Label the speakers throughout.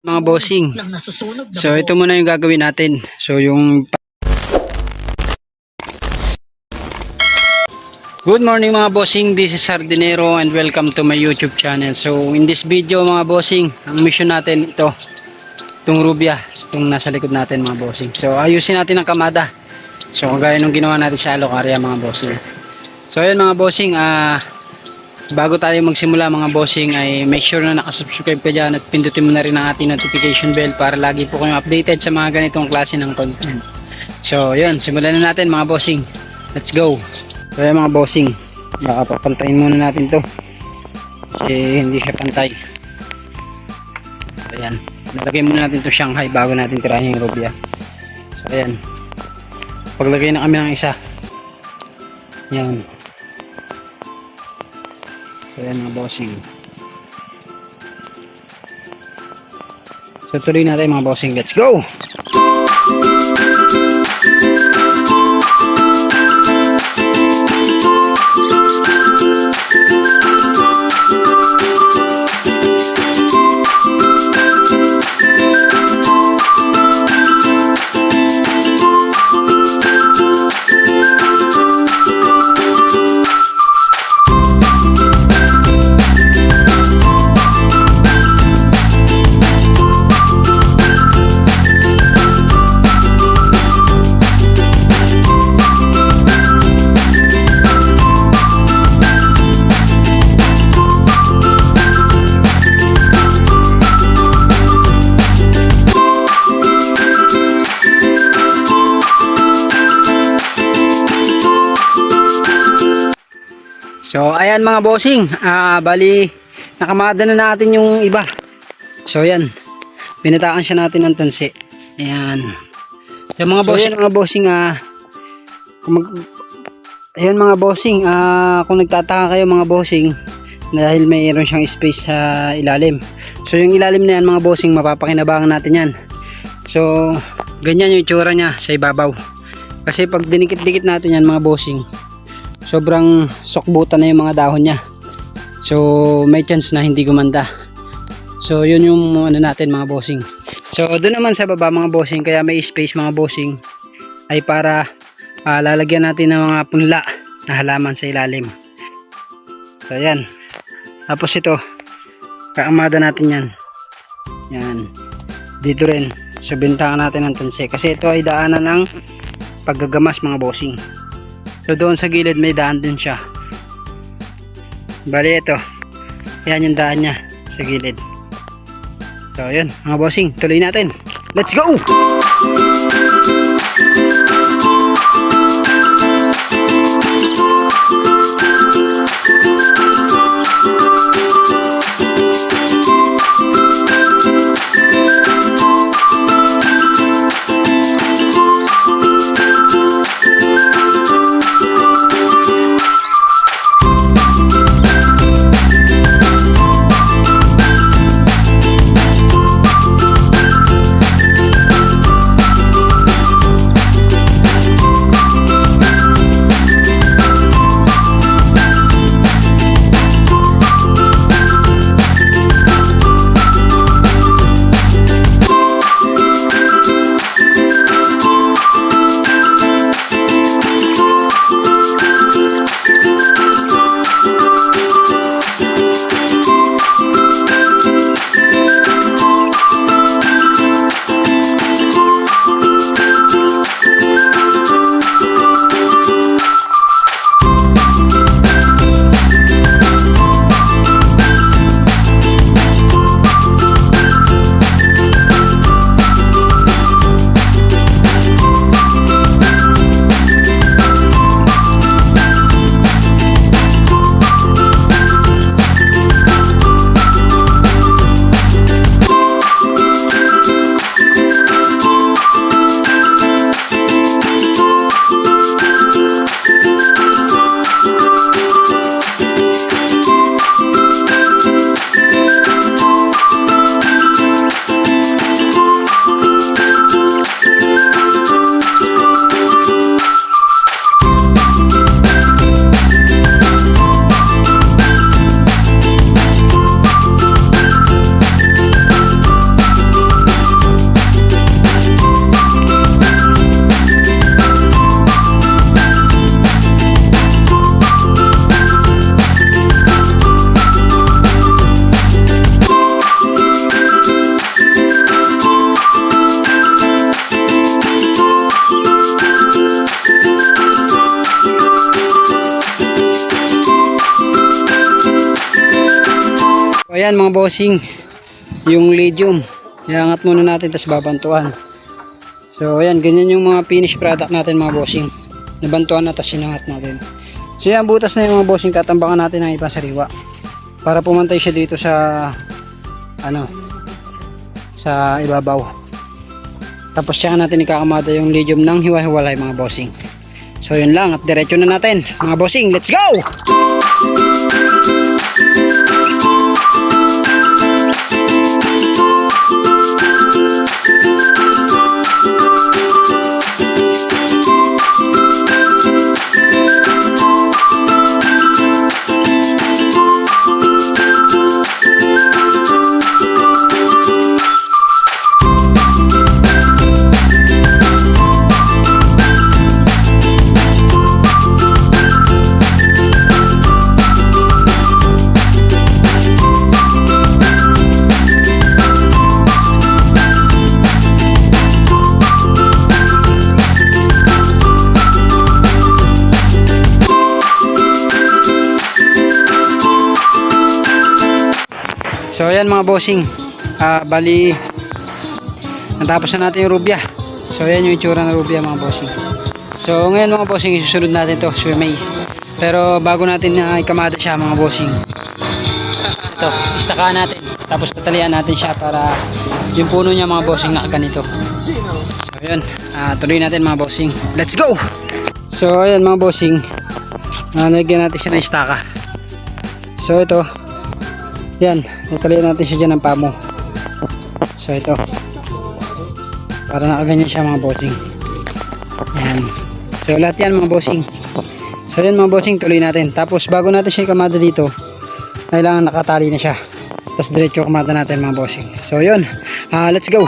Speaker 1: Mga bossing. So ito muna yung gagawin natin. So yung Good morning mga bossing, this is Sardinero and welcome to my YouTube channel. So in this video mga bossing, ang mission natin ito, itong rubya, itong nasa likod natin mga bossing. So ayusin natin ang kamada. So kagaya nung ginawa natin sa Alocaria mga bossing. So ayun mga bossing, bago tayo magsimula mga bossing ay make sure na nakasubscribe ka dyan at pindutin mo na rin ang ating notification bell para lagi po kayong updated sa mga ganitong klase ng content. So yun, simulan na natin mga bossing. Let's go. So yun mga bossing, baka papantayin muna natin to kasi hindi siya pantay. So ayan, nalagay muna natin to Shanghai bago natin tirahin yung rubya. So ayan, paglagay na kami ng isa. Yan. So yan mga bossing. So tuloy natin mga bossing. Let's go! So ayan mga bossing, bali nakamada na natin yung iba. So ayan, pinatakan siya natin ng tansi. Ayan. So mga bossing, mga bossing, ayan mga bossing, kung nagtataka kayo mga bossing, dahil mayroon siyang space sa ilalim. So yung ilalim na yan mga bossing, mapapakinabangan natin yan. So ganyan yung itsura niya sa ibabaw. Kasi pag dinikit-dikit natin yan mga bossing, sobrang sokbutan na yung mga dahon niya. So may chance na hindi gumanda. So yun yung ano natin mga bossing. So doon naman sa baba mga bossing, kaya may space mga bossing, ay para lalagyan natin ng mga punla na halaman sa ilalim. So ayan. Tapos ito, kaamada natin yan. Yan. Dito rin. So bintahan natin ng tanse. Kasi ito ay daanan ng paggagamas mga bossing. So doon sa gilid may daan din siya. Bali ito, yan yung daan niya sa gilid. So yun mga bossing, tuloy natin. Let's go! ayan mga bossing, yung lithium. Iangat muna natin tapos babantuan. So ayan, ganyan yung mga finished product natin mga bossing. Nabantuan na tapos sinangat natin. So yan, butas na yung mga bossing, tatambakan natin ng ibang sariwa. Para pumantay siya dito sa sa ibabaw. Tapos tsaka natin ikakamada yung lithium ng hiwa-hiwalay mga bossing. So yun lang, at diretso na natin mga bossing, let's go! So ayan mga bossing, bali natapos na natin yung rubya. So ayan yung itsura ng rubya mga bossing. So ngayon mga bossing, isusunod natin to swimay. Pero bago natin ikamada siya mga bossing, ito, istakaan natin. Tapos tatalian natin siya para yung puno niya mga bossing nakaganito. So ayan, tuloy natin mga bossing. Let's go! So ayan mga bossing, nalagyan natin siya ng istaka. So ito, yan, natalian natin siya dyan ng pamo. So ito, para nakaganyan siya mga bossing. Yan. So lahat yan mga bossing. So yan mga bossing, tuloy natin. Tapos bago natin siya ikamada dito, kailangan nakatali na siya. Tapos diretso kamada natin mga bossing. So yun, let's go!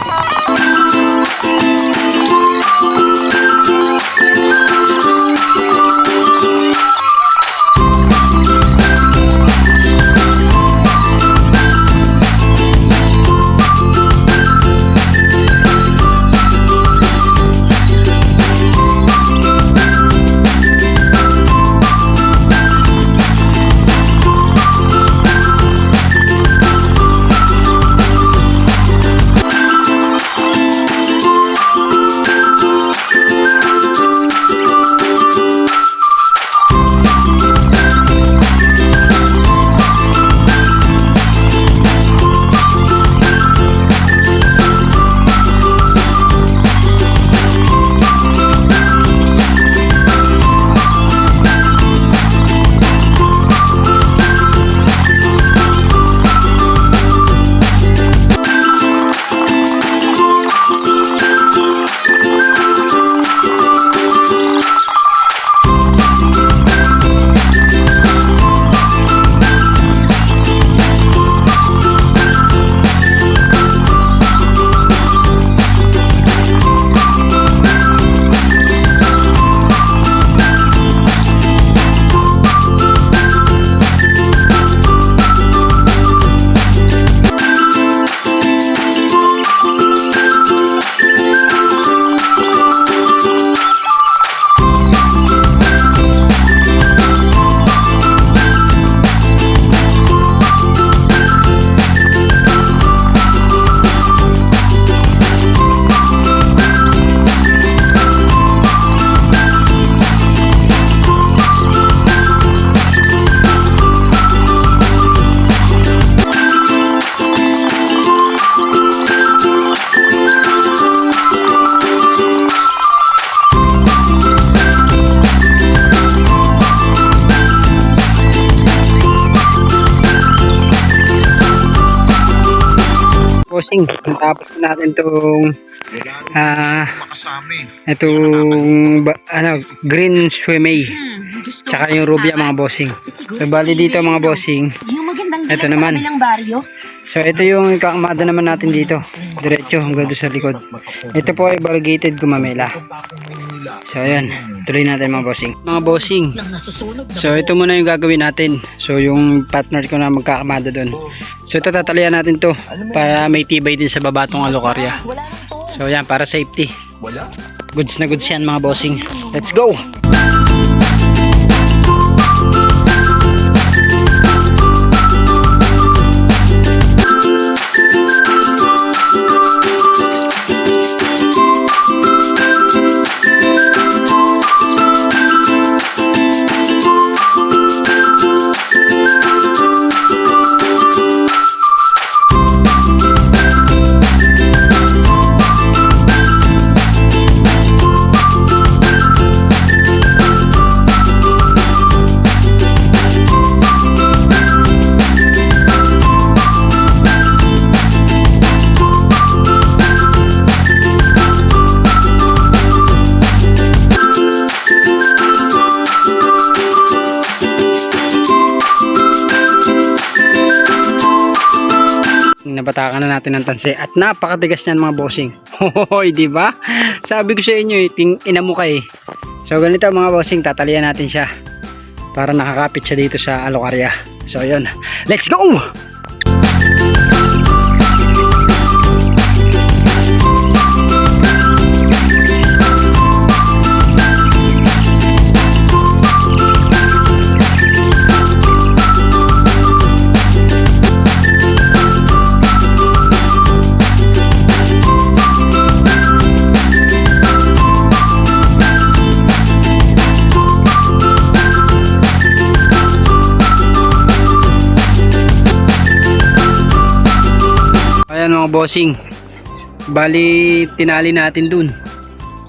Speaker 1: Bossing, natapos natin itong green swimay tsaka yung rubya mga bossing. So bali dito mga bossing, ito naman. So ito yung kakamada naman natin dito, diretso hanggang doon sa likod. Ito po ay variegated gumamela. So ayan, tuloy natin mga bossing. Mga bossing, so ito muna yung gagawin natin. So yung partner ko na magkakamada doon. So ito tatalian natin to para may tibay din sa baba tong alokarya. So yan, para safety. Goods na goods yan mga bossing. Let's go! patakan na natin ng tanse. At napakatigas niyan mga bossing. Hohoy, di ba? Sabi ko sa inyo, inamuka eh. So ganito mga bossing, tatalian natin siya para nakakapit siya dito sa alokarya. So yun, let's go! Ayan mga bossing, bali tinali natin dun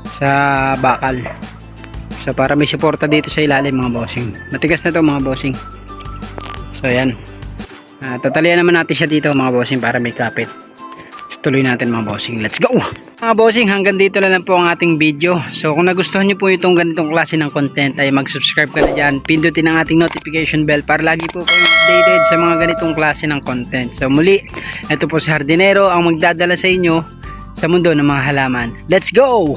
Speaker 1: sa bakal, so para may suporta dito sa ilalim mga bossing. Matigas na to mga bossing. So ayan, tatalian naman natin siya dito mga bossing para may kapit. So, tuloy natin mga bossing, let's go! Mga bossing, hanggang dito na lang po ang ating video. So kung nagustuhan nyo po itong ganitong klase ng content ay mag-subscribe ka na dyan, pindutin ang ating notification bell para lagi po kayong updated sa mga ganitong klase ng content. So muli, ito po si Hardinero ang magdadala sa inyo sa mundo ng mga halaman. Let's go!